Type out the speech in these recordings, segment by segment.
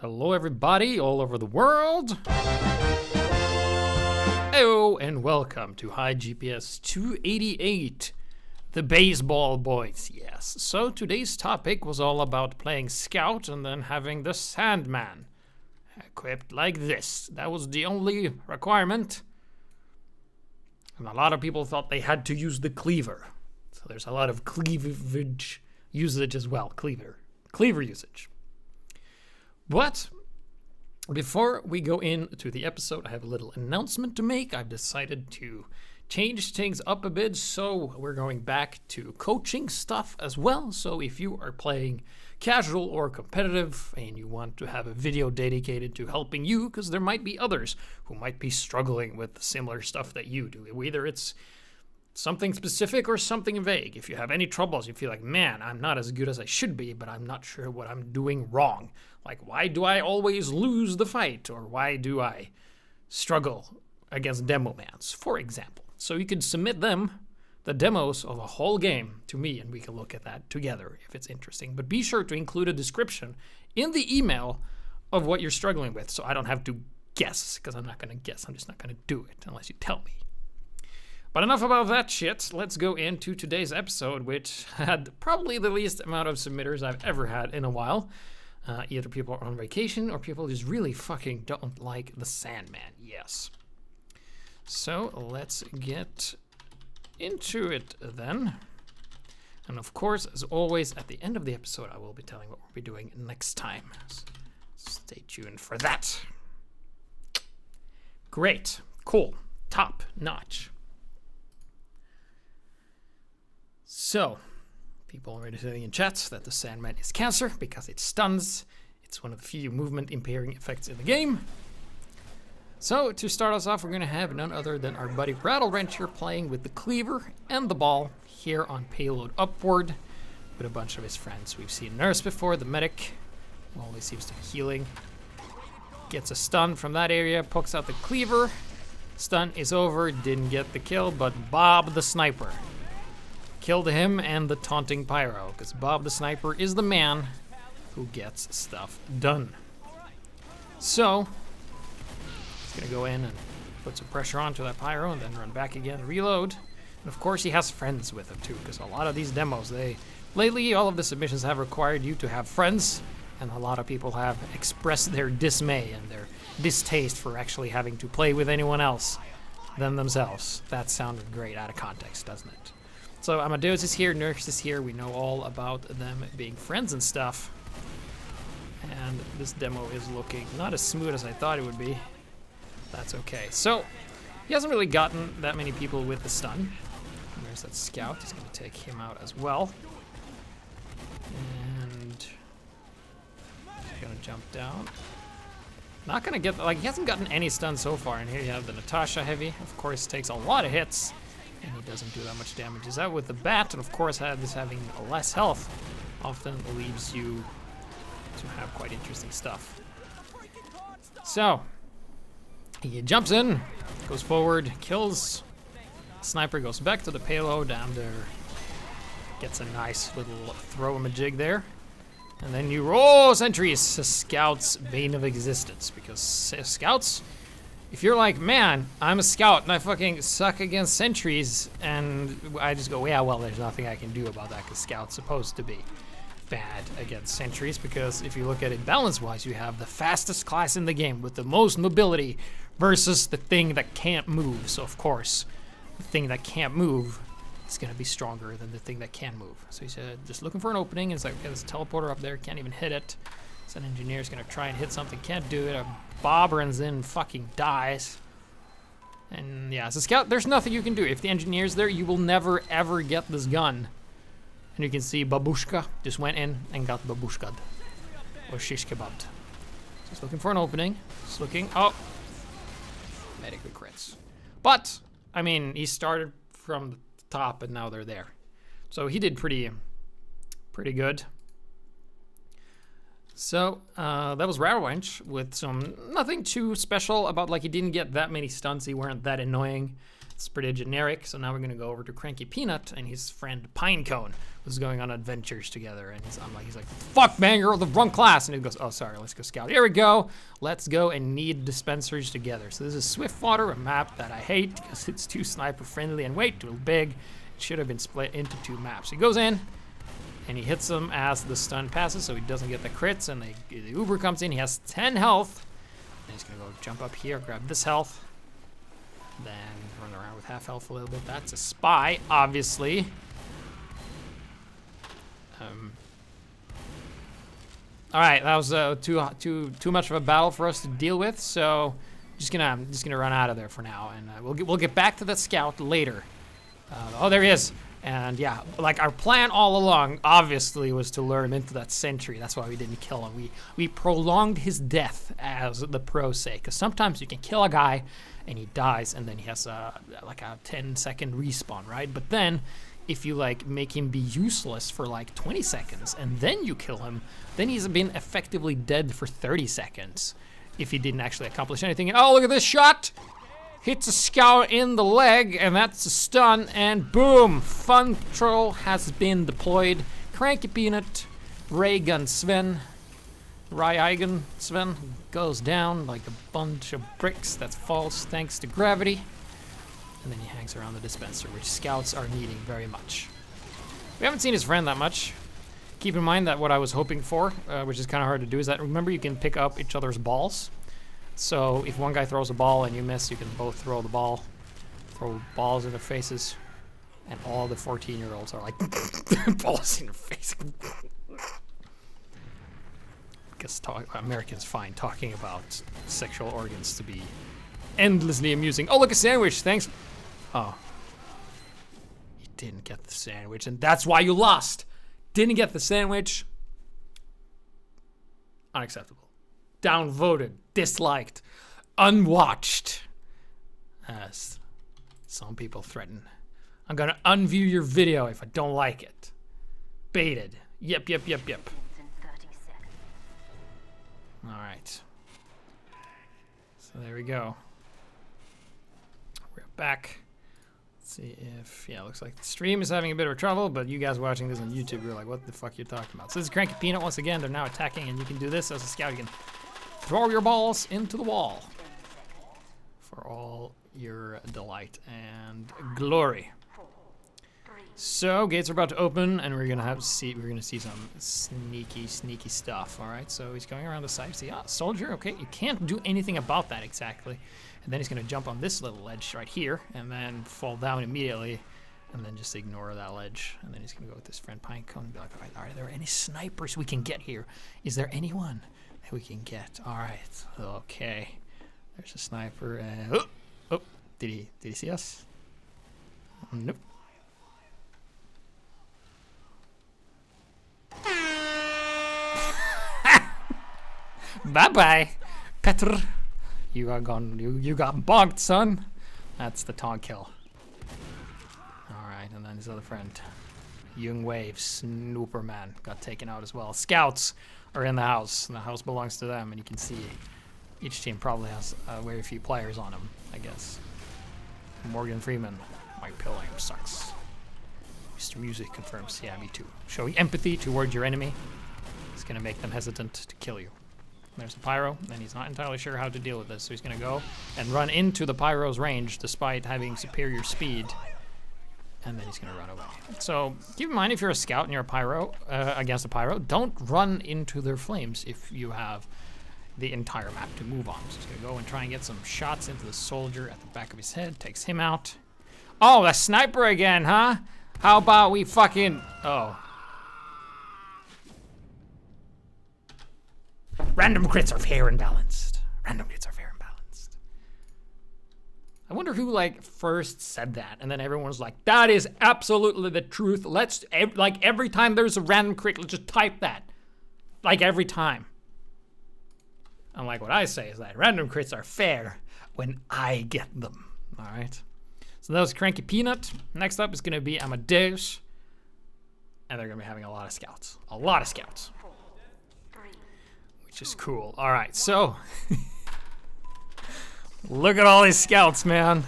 Hello everybody all over the world. Hello and welcome to HiGPS 288, the baseball boys. Yes, so today's topic was all about playing Scout and then having the Sandman equipped like this. That was the only requirement. And a lot of people thought they had to use the cleaver. So there's a lot of cleavage usage as well. Cleaver usage. But before we go into the episode, I have a little announcement to make. I've decided to change things up a bit, so we're going back to coaching stuff as well. So if you are playing casual or competitive and you want to have a video dedicated to helping you, because there might be others who might be struggling with similar stuff that you do. Whether it's something specific or something vague. If you have any troubles, you feel like, man, I'm not as good as I should be, but I'm not sure what I'm doing wrong. Like, why do I always lose the fight? Or why do I struggle against demo mans, for example? So you could submit them, the demos of a whole game, to me, and we can look at that together if it's interesting. But be sure to include a description in the email of what you're struggling with, so I don't have to guess, because I'm not going to guess. I'm just not going to do it unless you tell me. But enough about that shit. Let's go into today's episode, which had probably the least amount of submitters I've ever had in a while. Either people are on vacation or people just really fucking don't like the Sandman. Yes. So let's get into it then. And of course, as always, at the end of the episode, I will be telling what we'll be doing next time. So stay tuned for that. Great. Cool. Top notch. So, people already saying in chats that the Sandman is cancer because it stuns. It's one of the few movement impairing effects in the game. So, to start us off, we're going to have none other than our buddy Rattle Wrench here playing with the cleaver and the ball here on Payload Upward with a bunch of his friends. We've seen Nurse before, the medic, who always seems to be healing. Gets a stun from that area, pokes out the cleaver. Stun is over, didn't get the kill, but Bob the Sniper killed him and the taunting pyro, because Bob the Sniper is the man who gets stuff done. So, he's gonna go in and put some pressure onto that pyro and then run back again, reload. And of course he has friends with him too, because a lot of these demos, lately all of the submissions have required you to have friends, and a lot of people have expressed their dismay and their distaste for actually having to play with anyone else than themselves. That sounded great out of context, doesn't it? So Amadeus is here, Nurse is here, we know all about them being friends and stuff. And this demo is looking not as smooth as I thought it would be. That's okay. So, he hasn't really gotten that many people with the stun. And there's that Scout, he's gonna take him out as well. And he's gonna jump down. Not gonna get, like, he hasn't gotten any stun so far, and here you have the Natasha heavy. Of course, takes a lot of hits. And he doesn't do that much damage. He's out with the bat, and of course, having less health often leaves you to have quite interesting stuff. So, he jumps in, goes forward, kills. Sniper goes back to the payload down there. Gets a nice little throw-a-majig there. And then you roll sentries, Scout's bane of existence. Because Scouts, if you're like, man, I'm a Scout and I fucking suck against sentries, and I just go, yeah, well, there's nothing I can do about that because Scout's supposed to be bad against sentries, because if you look at it balance-wise, you have the fastest class in the game with the most mobility versus the thing that can't move. So, of course, the thing that can't move is going to be stronger than the thing that can move. So he's just looking for an opening. It's like, okay, there's a teleporter up there, can't even hit it. So an engineer's going to try and hit something, can't do it. Bob runs in, fucking dies. And yeah, as a Scout, there's nothing you can do. If the engineer's there, you will never, ever get this gun. And you can see Babushka just went in and got babushkad. Or shish kebabbed. Just looking for an opening. Just looking, oh. Medic with crits. But, I mean, he started from the top and now they're there. So he did pretty good. So, that was Rattle Wrench with some, nothing too special about, like, he didn't get that many stunts, he weren't that annoying. It's pretty generic, so now we're gonna go over to Cranky Peanut and his friend Pinecone, was going on adventures together, and he's like, fuck man, you're the wrong class, and he goes, oh sorry, let's go scout. Here we go, let's go and need dispensers together. So this is Swiftwater, a map that I hate because it's too sniper friendly and way too big. It should have been split into 2 maps. He goes in, and he hits them as the stun passes, so he doesn't get the crits, and the Uber comes in, he has 10 health, and he's gonna go jump up here, grab this health, then run around with half health a little bit. That's a spy, obviously. All right, that was too much of a battle for us to deal with. So, I'm just gonna run out of there for now, and we'll get back to the scout later. Oh, there he is. And yeah, like our plan all along, obviously, was to lure him into that sentry. That's why we didn't kill him. We prolonged his death, as the pros say, because sometimes you can kill a guy and he dies, and then he has like a 10-second respawn, right? But then, if you like make him be useless for like 20 seconds and then you kill him, then he's been effectively dead for 30 seconds if he didn't actually accomplish anything. And oh, look at this shot! Hits a scout in the leg, and that's a stun, and boom! Fun Control has been deployed. Cranky Peanut, Ray Gun Sven, Ryan Sven goes down like a bunch of bricks. That's false thanks to gravity. And then he hangs around the dispenser, which scouts are needing very much. We haven't seen his friend that much. Keep in mind that what I was hoping for, which is kind of hard to do, is that remember you can pick up each other's balls. So if one guy throws a ball and you miss, you can both throw the ball, throw balls in their faces, and all the 14-year-olds are like balls in their face. Because Americans find talking about sexual organs to be endlessly amusing. Oh, look, a sandwich, thanks. Oh. You didn't get the sandwich, and that's why you lost. Didn't get the sandwich. Unacceptable. Downvoted, disliked, unwatched. As some people threaten. I'm gonna unview your video if I don't like it. Baited. Yep. Alright. So there we go. We're back. Let's see if, yeah, looks like the stream is having a bit of trouble, but you guys watching this on YouTube, you're like, what the fuck you're talking about? So this is Cranky Peanut once again. They're now attacking, and you can do this as a scout. You can throw your balls into the wall for all your delight and glory. So gates are about to open, and we're gonna see some sneaky stuff. All right, so he's going around the side. See, soldier. Okay, you can't do anything about that exactly. And then he's gonna jump on this little ledge right here, and then fall down immediately, and then just ignore that ledge. And then he's gonna go with this friend pine cone and be like, all right, are there any snipers we can get here? Is there anyone that we can get? All right, okay. There's a sniper. And oh, did he see us? Nope. Bye-bye, Petr. You are gone. You got bonked, son. That's the taunt kill. Alright, and then his other friend, Young Wave, Snooperman, got taken out as well. Scouts are in the house, and the house belongs to them, and you can see each team probably has very few players on them, I guess. Morgan Freeman, my pillow sucks. Mr. Music confirms, yeah, me too. Showing empathy towards your enemy is gonna make them hesitant to kill you. There's the pyro, and he's not entirely sure how to deal with this, so he's gonna go and run into the pyro's range despite having superior speed, and then he's gonna run away. So keep in mind, if you're a scout and you're a pyro against a pyro, don't run into their flames if you have the entire map to move on. So he's gonna go and try and get some shots into the soldier at the back of his head, takes him out. Oh, the sniper again, huh? How about we fucking, oh. Random crits are fair and balanced. Random crits are fair and balanced. I wonder who, like, first said that, and then everyone was like, that is absolutely the truth. Let's, like, every time there's a random crit, let's just type that. Like, every time. Unlike what I say is that random crits are fair when I get them. All right? So that was Cranky Peanut. Next up is going to be Amadeus. And they're going to be having a lot of scouts. A lot of scouts. Which is cool. All right, so look at all these scouts, man.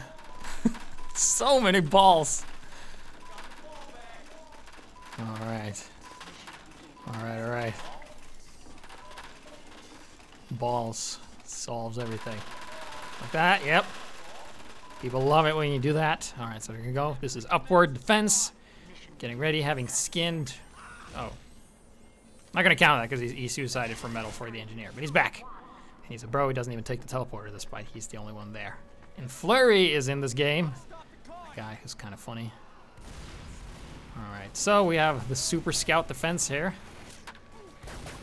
So many balls. All right. Alright, alright. Balls solves everything. Like that, yep. People love it when you do that. Alright, so here we go. This is upward defense. Getting ready, having skinned. Oh. I'm not gonna count that because he suicided for metal for the engineer, but he's back. And he's a bro, he doesn't even take the teleporter despite he's the only one there. And Flurry is in this game. That guy who's kind of funny. Alright, so we have the super scout defense here.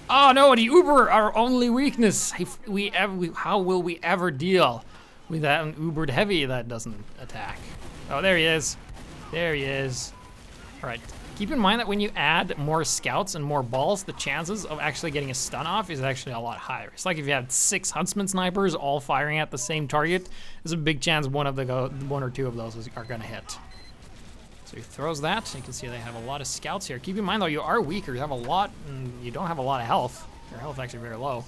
Oh no, the Uber, our only weakness. How will we ever deal with that Ubered heavy that doesn't attack? Oh, there he is. There he is. All right, keep in mind that when you add more scouts and more balls, the chances of actually getting a stun off is actually a lot higher. It's like if you had 6 huntsman snipers all firing at the same target, there's a big chance one or two of those are gonna hit. So he throws that. You can see they have a lot of scouts here. Keep in mind though, you are weaker. You have a lot, and you don't have a lot of health. Your health is actually very low.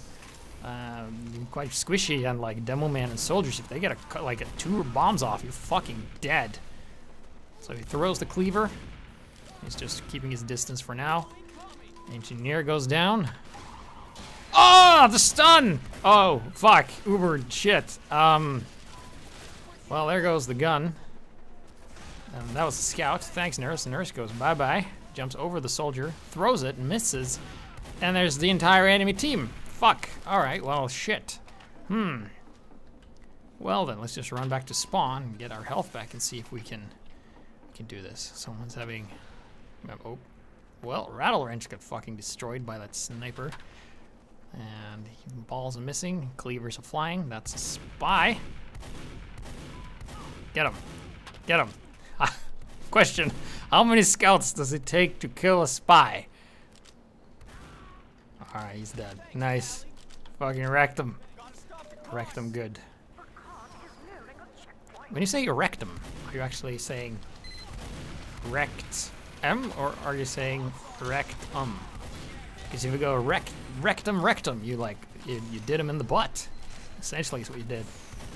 Quite squishy on like Demo Man and soldiers. If they get like 2 bombs off, you're fucking dead. So he throws the cleaver. He's just keeping his distance for now. Engineer goes down. Oh, the stun! Oh, fuck. Uber shit. Well, there goes the gun. And that was a scout. Thanks, Nurse. The nurse goes bye-bye. Jumps over the soldier, throws it, misses. And there's the entire enemy team. Fuck. Alright, well, shit. Well then, let's just run back to spawn and get our health back and see if we can do this. Someone's having... Oh. Well, Rattle Wrench got fucking destroyed by that sniper. And balls are missing. Cleavers are flying. That's a spy. Get him. Get him. Question, how many scouts does it take to kill a spy? Alright, he's dead. Nice. Fucking wrecked him. Wrecked him good. When you say wrecked him, are you actually saying wrecked or are you saying wrecked Because if you go rectum, you like, you did him in the butt. Essentially is what you did.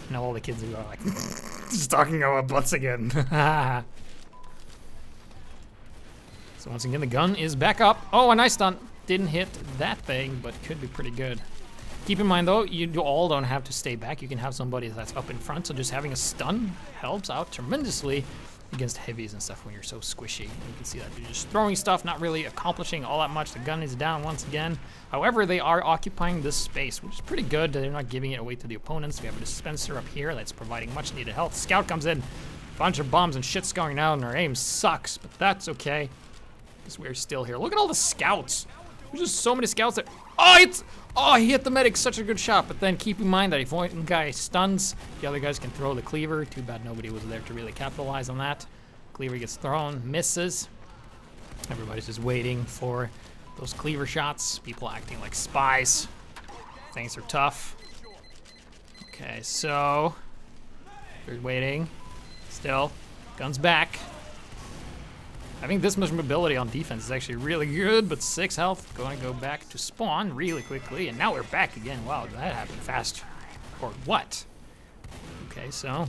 Now all the kids are going like, just talking about butts again. So once again, the gun is back up. Oh, a nice stun. Didn't hit that thing, but could be pretty good. Keep in mind though, you all don't have to stay back. You can have somebody that's up in front, so just having a stun helps out tremendously against heavies and stuff when you're so squishy. And you can see that you're just throwing stuff, not really accomplishing all that much. The gun is down once again. However, they are occupying this space, which is pretty good. They're not giving it away to the opponents. We have a dispenser up here that's providing much needed health. Scout comes in, bunch of bombs and shit's going out, and our aim sucks, but that's okay. Because we're still here. Look at all the scouts. There's just so many scouts there. Oh, he hit the medic, such a good shot. But then keep in mind that if one guy stuns, the other guys can throw the cleaver. Too bad nobody was there to really capitalize on that. Cleaver gets thrown, misses. Everybody's just waiting for those cleaver shots. People acting like spies. Things are tough. Okay, so they're waiting. Still, guns back. I think this much mobility on defense is actually really good, but 6 health, going to go back to spawn really quickly, and now we're back again. Wow, did that happen fast? Or what? Okay, so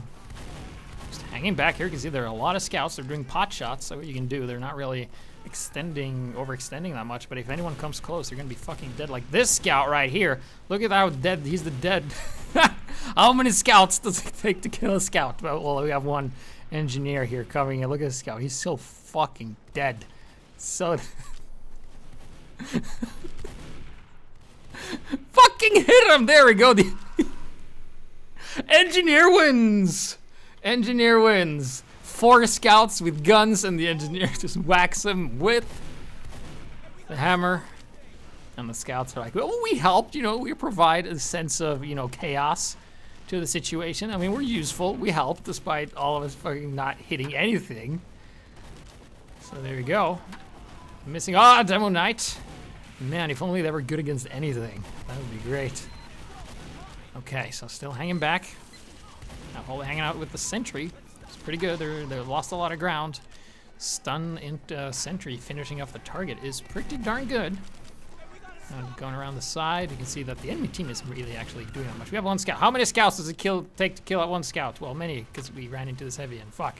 just hanging back here. You can see there are a lot of scouts. They're doing pot shots, so what you can do, they're not really overextending that much, but if anyone comes close, they're going to be fucking dead. Like this scout right here. Look at how dead, he's the dead. How many scouts does it take to kill a scout? Well, we have one engineer here coming in. Look at this scout. He's so fucking dead. So fucking hit him. There we go. The engineer wins. Engineer wins. 4 scouts with guns, and the engineer just whacks him with the hammer. And the scouts are like, well, we helped, you know, we provide a sense of, you know, chaos to the situation. I mean, we're useful. We helped despite all of us fucking not hitting anything. So there we go. Missing, Demo Knight. Man, if only they were good against anything. That would be great. Okay, so still hanging back. Now hanging out with the sentry. It's pretty good. They lost a lot of ground. Stun into sentry finishing off the target is pretty darn good. Going around the side, you can see that the enemy team isn't really actually doing that much. We have 1 scout. How many scouts does it take to kill at 1 scout? Well, many, because we ran into this heavy and fuck.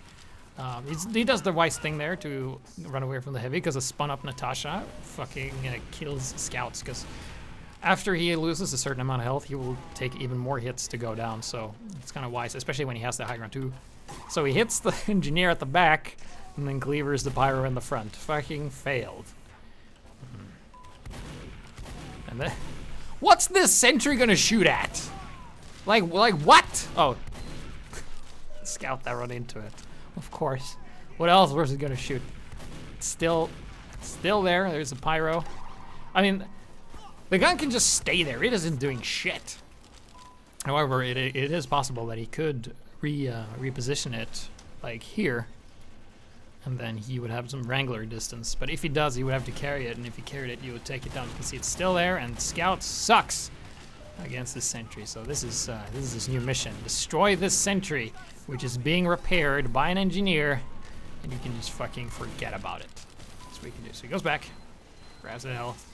He does the wise thing there to run away from the heavy because a spun up Natasha fucking kills scouts, because after he loses a certain amount of health, he will take even more hits to go down, so it's kind of wise, especially when he has the high ground too. So he hits the engineer at the back, and then cleavers the pyro in the front. Fucking failed. And then, what's this sentry gonna shoot at? Like what? Oh, scout that run into it. Of course. What else was it gonna shoot? It's still there. There's a pyro. I mean, the gun can just stay there. It isn't doing shit. However, it is possible that he could reposition it like here, and then he would have some Wrangler distance. But if he does, he would have to carry it, and if he carried it, you would take it down. You can see it's still there, and Scout sucks against this sentry. So this is his new mission: destroy this sentry, which is being repaired by an engineer, and you can just fucking forget about it. That's what he can do. So he goes back, grabs the health.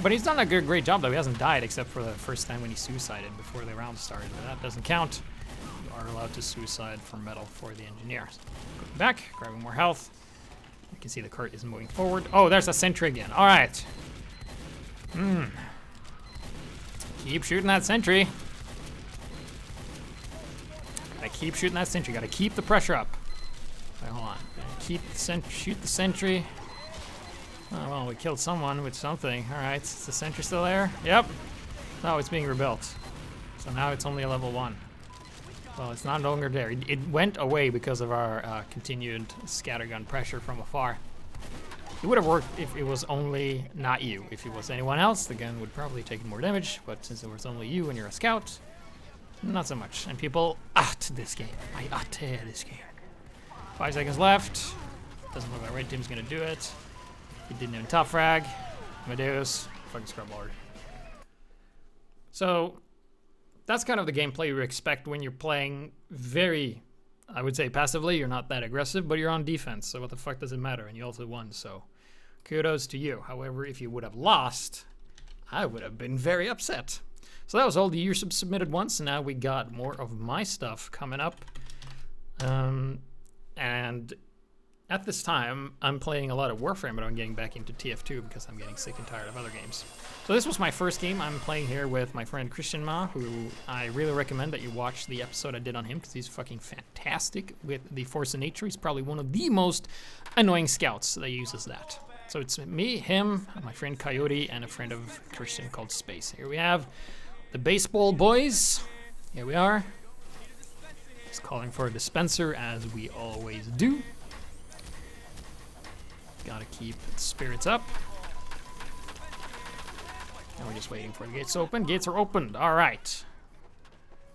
But he's done a great job though. He hasn't died except for the first time when he suicided before the round started. But that doesn't count. You are allowed to suicide for medal for the engineer. Going back, grabbing more health. You can see the cart is moving forward. Oh, there's a sentry again. All right. Keep shooting that sentry. Gotta keep shooting that sentry. Gotta keep the pressure up. Right, hold on. Keep the shoot the sentry. Oh, well, we killed someone with something. All right, is the sentry still there? Yep. No, it's being rebuilt. So now it's only a level 1. Well, it's not longer there. It went away because of our continued scattergun pressure from afar. It would have worked if it was only not you. If it was anyone else, the gun would probably take more damage. But since it was only you and you're a scout, not so much. And people this game. I this game. 5 seconds left. Doesn't look like red team's gonna do it. He didn't even top frag. Amadeus, fucking scrub lord. So that's kind of the gameplay you expect when you're playing very, I would say passively. You're not that aggressive, but you're on defense. So what the fuck does it matter? And you also won, so kudos to you. However, if you would have lost, I would have been very upset. So that was all the year submitted ones. Now we got more of my stuff coming up. And at this time, I'm playing a lot of Warframe, but I'm getting back into TF2 because I'm getting sick and tired of other games. So this was my first game. I'm playing here with my friend Christian Ma, who I really recommend that you watch the episode I did on him because he's fucking fantastic with the Force of Nature. He's probably one of the most annoying scouts that uses that. So it's me, him, my friend Coyote, and a friend of Christian called Space. Here we have the baseball boys. Here we are. Just calling for a dispenser as we always do. Gotta keep spirits up. And we're just waiting for the gates to open. Gates are opened. All right.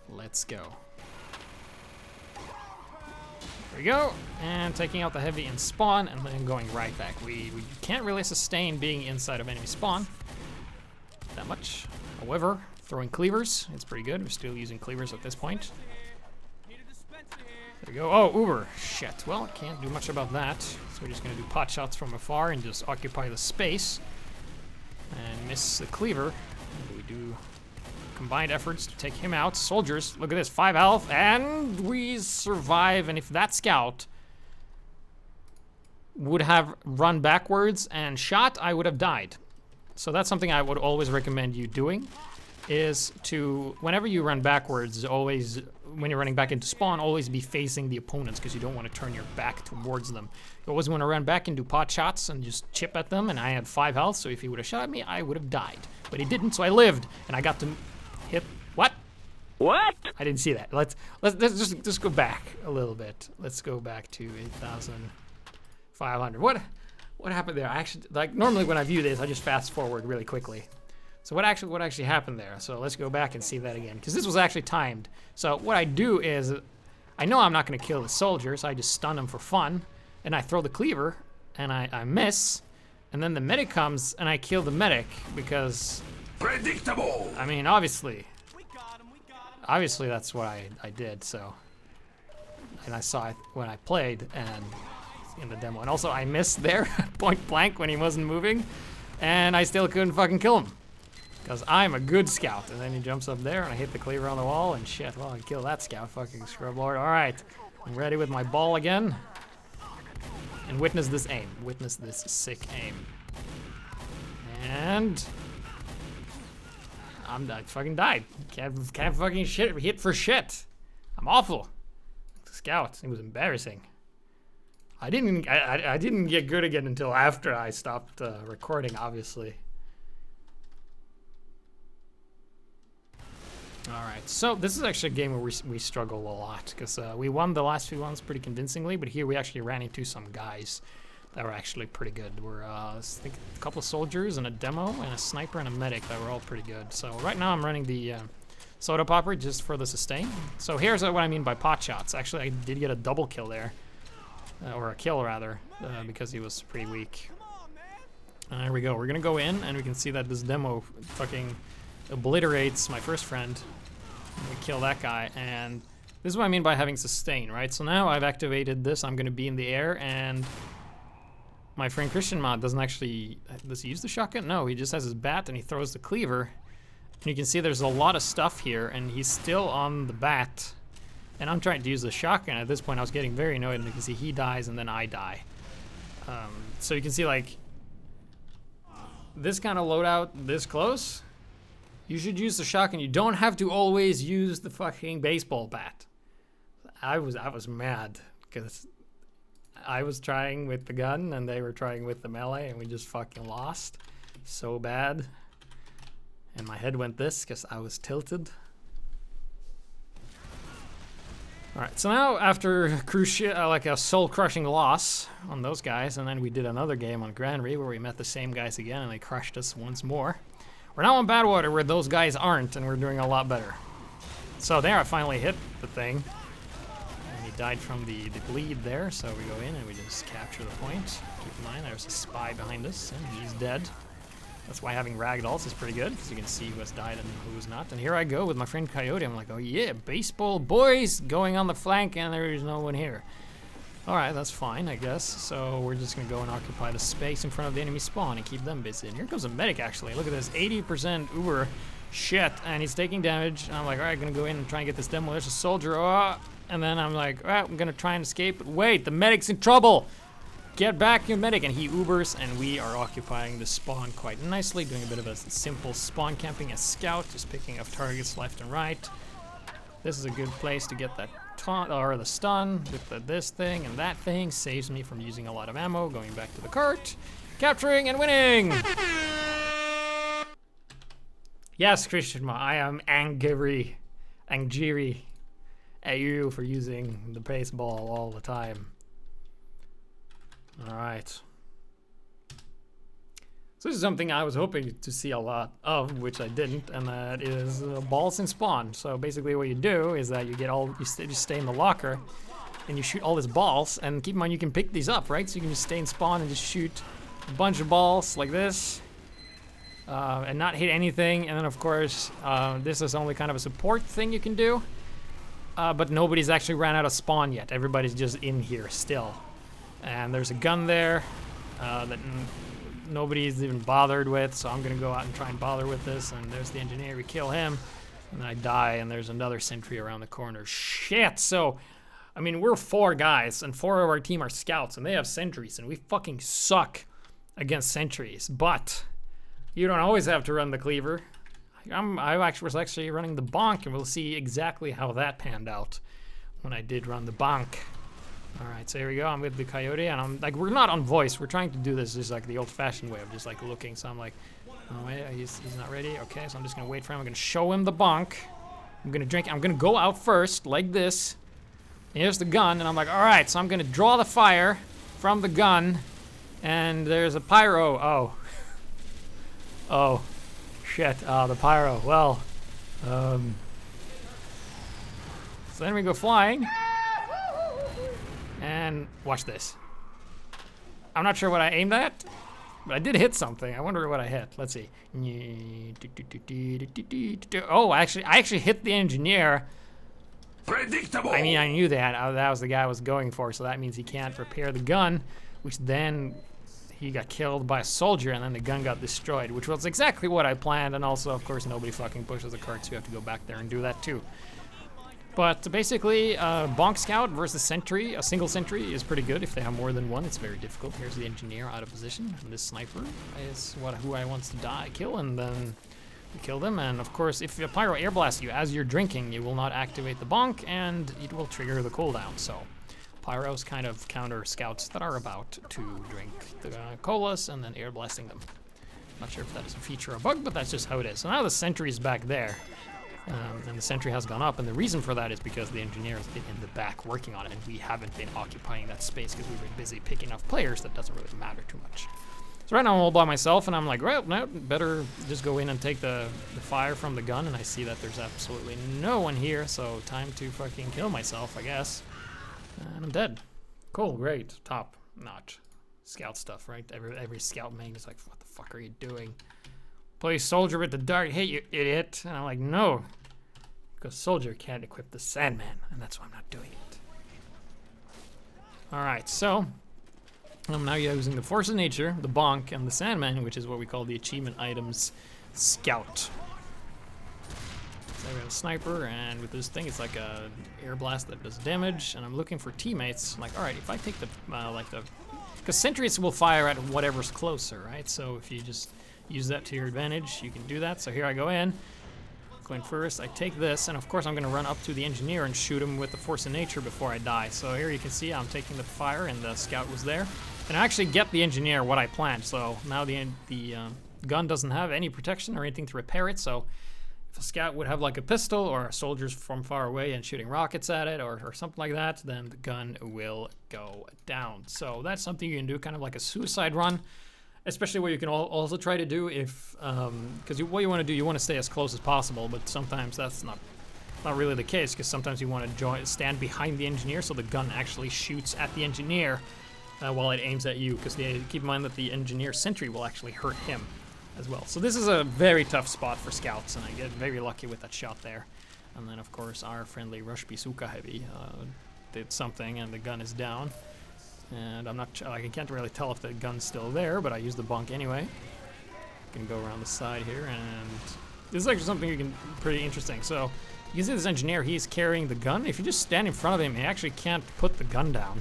Let's go. There we go. And taking out the heavy in spawn and then going right back. We can't really sustain being inside of enemy spawn that much. However, throwing cleavers, it's pretty good. We're still using cleavers at this point. There we go. Oh, Uber. Shit. Well, can't do much about that. So we're just going to do pot shots from afar and just occupy the space. And miss the cleaver. And we do combined efforts to take him out. Soldiers, look at this. 5 health. And we survive. And if that scout would have run backwards and shot, I would have died. So that's something I would always recommend you doing. Is to, whenever you run backwards, always, when you're running back into spawn, always be facing the opponents because you don't want to turn your back towards them. You always want to run back and do pot shots and just chip at them, and I had 5 health, so if he would have shot at me, I would have died. But he didn't, so I lived, and I got to hit, what? What? I didn't see that. Let's just go back a little bit. Let's go back to 8,500. What happened there? I actually, like, normally when I view this, I just fast forward really quickly. So what actually happened there? So let's go back and see that again, because this was actually timed. So what I do is, I know I'm not going to kill the soldier, so I just stun him for fun, and I throw the cleaver, and I miss, and then the medic comes, and I kill the medic, because... Predictable! I mean, obviously that's what I did, so... And I saw it when I played, and in the demo. And also, I missed there, point blank, when he wasn't moving, and I still couldn't fucking kill him. Because I'm a good scout. And then he jumps up there and I hit the cleaver on the wall and shit, well, I kill that scout, fucking scrub lord. All right, I'm ready with my ball again. And witness this aim. Witness this sick aim. And I fucking died. Can't fucking hit for shit. I'm awful. Scout. It was embarrassing. I didn't get good again until after I stopped recording, obviously. Alright, so this is actually a game where we struggle a lot, because we won the last few ones pretty convincingly, but here we actually ran into some guys that were actually pretty good. We're, I think, a couple of soldiers and a demo and a sniper and a medic that were all pretty good. So right now I'm running the soda popper just for the sustain. So here's what I mean by pot shots. Actually, I did get a double kill there, or a kill rather, because he was pretty weak. There we go. We're gonna go in, and we can see that this demo fucking obliterates my first friend. We kill that guy, and this is what I mean by having sustain, right? So now I've activated this. I'm gonna be in the air, and my friend Christian Mod doesn't actually, does he use the shotgun? No, he just has his bat and he throws the cleaver. And you can see there's a lot of stuff here, and he's still on the bat. And I'm trying to use the shotgun. At this point I was getting very annoyed, and you can see he dies and then I die. So you can see, like, this kind of loadout this close, you should use the shotgun. You don't have to always use the fucking baseball bat. I was mad, because I was trying with the gun and they were trying with the melee, and we just fucking lost so bad. And my head went this because I was tilted. Alright, so now after like a soul-crushing loss on those guys, and then we did another game on Granary where we met the same guys again and they crushed us once more. We're now on Badwater where those guys aren't, and we're doing a lot better. So there I finally hit the thing. And he died from the bleed there, so we go in and we just capture the point. Keep in mind there's a spy behind us, and he's dead. That's why having ragdolls is pretty good, because you can see who has died and who's not. And here I go with my friend Coyote. I'm like, oh yeah, baseball boys going on the flank, and there is no one here. Alright, that's fine, I guess. So we're just gonna go and occupy the space in front of the enemy spawn and keep them busy. And here comes a medic, actually. Look at this, 80% uber shit, and he's taking damage. And I'm like, alright, gonna go in and try and get this demo. There's a soldier, and then I'm like, alright, I'm gonna try and escape. But wait, the medic's in trouble! Get back, your medic! And he ubers, and we are occupying the spawn quite nicely, doing a bit of a simple spawn camping as scout, just picking up targets left and right. This is a good place to get that taunt, or the stun, with this thing and that thing. Saves me from using a lot of ammo, going back to the cart, capturing and winning! Yes, Christian, I am angry at you for using the baseball all the time. Alright. So this is something I was hoping to see a lot of, which I didn't, and that is balls in spawn. So basically what you do is that you get just stay in the locker, and you shoot all these balls, and keep in mind you can pick these up, right? So you can just stay in spawn and just shoot a bunch of balls like this, and not hit anything. And then of course, this is only kind of a support thing you can do, but nobody's actually ran out of spawn yet. Everybody's just in here still. And there's a gun there that nobody's even bothered with, so I'm gonna go out and try and bother with this. And there's the engineer, we kill him, and then I die, and there's another sentry around the corner. Shit! So, I mean, we're 4 guys, and 4 of our team are scouts, and they have sentries, and we fucking suck against sentries. But you don't always have to run the cleaver. I was actually running the bonk, and we'll see exactly how that panned out when I did run the bonk. Alright, so here we go, I'm with the Coyote, and I'm like, we're not on voice, we're trying to do this just like the old-fashioned way of just like looking. So I'm like, oh wait, he's not ready. Okay, so I'm just gonna wait for him. I'm gonna show him the bonk. I'm gonna drink, I'm gonna go out first, like this. And here's the gun, and I'm like, alright, so I'm gonna draw the fire from the gun, and there's a pyro. Oh. Oh. Shit, the pyro. Well, so then we go flying. And watch this. I'm not sure what I aimed at, but I did hit something. I wonder what I hit. Let's see. Oh, I actually hit the engineer. Predictable. I mean, I knew that. That was the guy I was going for, so that means he can't repair the gun, which then he got killed by a soldier, and then the gun got destroyed, which was exactly what I planned. And also, of course, nobody fucking pushes the cart, so you have to go back there and do that too. But basically, bonk scout versus sentry, a single sentry is pretty good. If they have more than one, it's very difficult. Here's the engineer out of position, and this sniper is who I wants to kill, and then we kill them. And of course, if a pyro air blasts you as you're drinking, you will not activate the bonk, and it will trigger the cooldown. So pyros kind of counter scouts that are about to drink the colas and then air blasting them. Not sure if that is a feature or a bug, but that's just how it is. So now the sentry is back there. And the sentry has gone up, and the reason for that is because the engineer has been in the back working on it, and we haven't been occupying that space because we've been busy picking off players. That doesn't really matter too much. So right now I'm all by myself, and I'm like, well, no, better just go in and take the fire from the gun, and I see that there's absolutely no one here, so time to fucking kill myself, I guess. And I'm dead. Cool, great, top notch. Scout stuff, right? Every scout main is like, what the fuck are you doing? Play soldier with the dart, hey you idiot. And I'm like, no, because soldier can't equip the Sandman, and that's why I'm not doing it. Alright, so I'm now using the Force of Nature, the Bonk, and the Sandman, which is what we call the achievement items Scout. So we have a sniper, and with this thing it's like a air blast that does damage, and I'm looking for teammates. I'm like, alright, if I take the, because sentries will fire at whatever's closer, right? So if you just use that to your advantage, you can do that. So here I go in. Going first, I take this, and of course I'm going to run up to the engineer and shoot him with the Force of Nature before I die. So here you can see I'm taking the fire, and the scout was there. And I actually get the engineer what I planned. So now the gun doesn't have any protection or anything to repair it. So if a scout would have like a pistol or soldiers from far away and shooting rockets at it or something like that, then the gun will go down. So that's something you can do, kind of like a suicide run. Especially what you can also try to do if, because what you want to do, you want to stay as close as possible, but sometimes that's not really the case, because sometimes you want to stand behind the engineer so the gun actually shoots at the engineer while it aims at you, because keep in mind that the engineer sentry will actually hurt him as well. So this is a very tough spot for scouts, and I get very lucky with that shot there. And then of course our friendly Rush Bazooka Heavy did something, and the gun is down. And I'm not, I can't really tell if the gun's still there, but I use the bonk anyway. Can go around the side here, and this is actually something you can, pretty interesting. So you can see this engineer, he's carrying the gun. If you just stand in front of him, he actually can't put the gun down.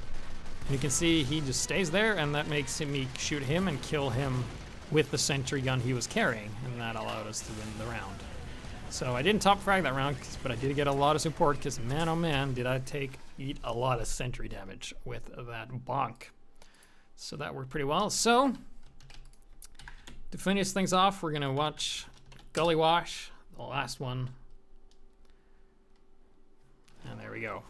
And you can see he just stays there, and that makes me shoot him and kill him with the sentry gun he was carrying, and that allowed us to win the round. So I didn't top frag that round, but I did get a lot of support, because man oh man, did I eat a lot of sentry damage with that bonk. So that worked pretty well. So to finish things off, we're gonna watch Gully Wash, the last one. And there we go.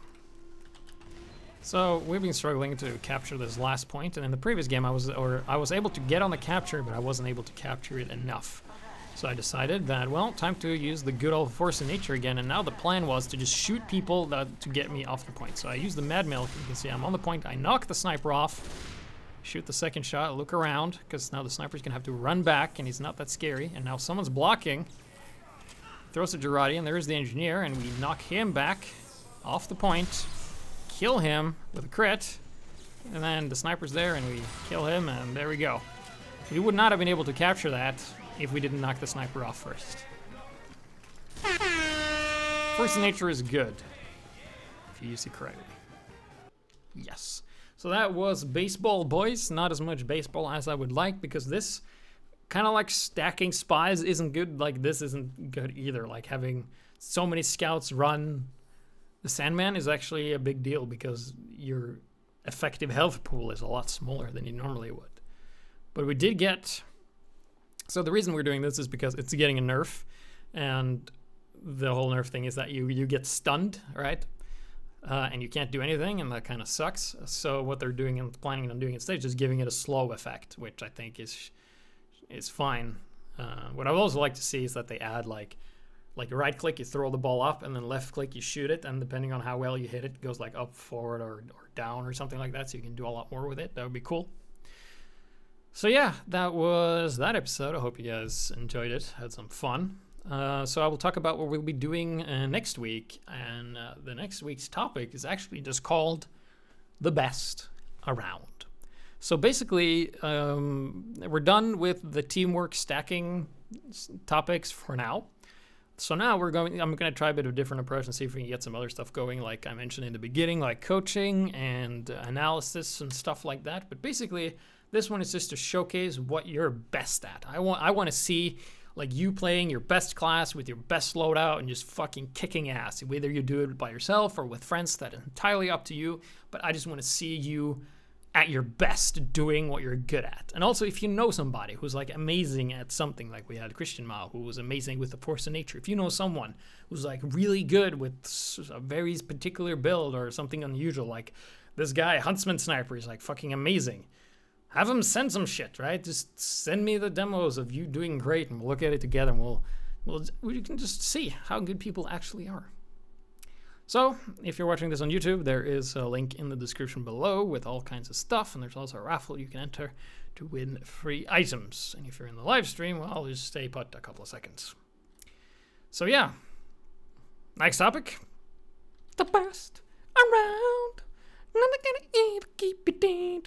So we've been struggling to capture this last point, and in the previous game I was able to get on the capture, but I wasn't able to capture it enough. So I decided that, well, time to use the good old Force of Nature again, and now the plan was to just shoot people to get me off the point. So I used the Mad Milk, you can see I'm on the point, I knock the sniper off, shoot the second shot, look around, because now the sniper's gonna have to run back, and he's not that scary, and now someone's blocking, throws a Girardi, and there's the engineer, and we knock him back off the point, kill him with a crit, and then the sniper's there, and we kill him, and there we go. We would not have been able to capture that if we didn't knock the sniper off first. Force of Nature is good, if you use it correctly. Yes. So that was baseball, boys. Not as much baseball as I would like, because this, kind of like stacking spies, isn't good. Like, this isn't good either. Like, having so many scouts run the Sandman is actually a big deal, because your effective health pool is a lot smaller than you normally would. But we did get... So the reason we're doing this is because it's getting a nerf, and the whole nerf thing is that you get stunned, right? And you can't do anything, and that kind of sucks. So what they're doing and planning on doing instead is just giving it a slow effect, which I think is fine. What I would also like to see is that they add like right click, you throw the ball up, and then left click, you shoot it, and depending on how well you hit it, it goes like up, forward, or down, or something like that, so you can do a lot more with it. That would be cool. So yeah, that was that episode. I hope you guys enjoyed it, had some fun. So I will talk about what we'll be doing next week, and the next week's topic is actually just called The Best Around. So basically, we're done with the teamwork stacking topics for now. So now I'm gonna try a bit of a different approach and see if we can get some other stuff going, like I mentioned in the beginning, like coaching and analysis and stuff like that. But basically, this one is just to showcase what you're best at. I want to see like you playing your best class with your best loadout and just fucking kicking ass. Whether you do it by yourself or with friends, that is entirely up to you. But I just want to see you at your best doing what you're good at. And also, if you know somebody who's like amazing at something, like we had Christian Mao, who was amazing with the Force of Nature. If you know someone who's like really good with a very particular build or something unusual, like this guy, Huntsman Sniper, is like fucking amazing. Have them send some shit, right? Just send me the demos of you doing great, and we'll look at it together, and we can just see how good people actually are. So, if you're watching this on YouTube, there is a link in the description below with all kinds of stuff, and there's also a raffle you can enter to win free items. And if you're in the live stream, well, just stay put a couple of seconds. So yeah, next topic. The best around. Not gonna keep it down.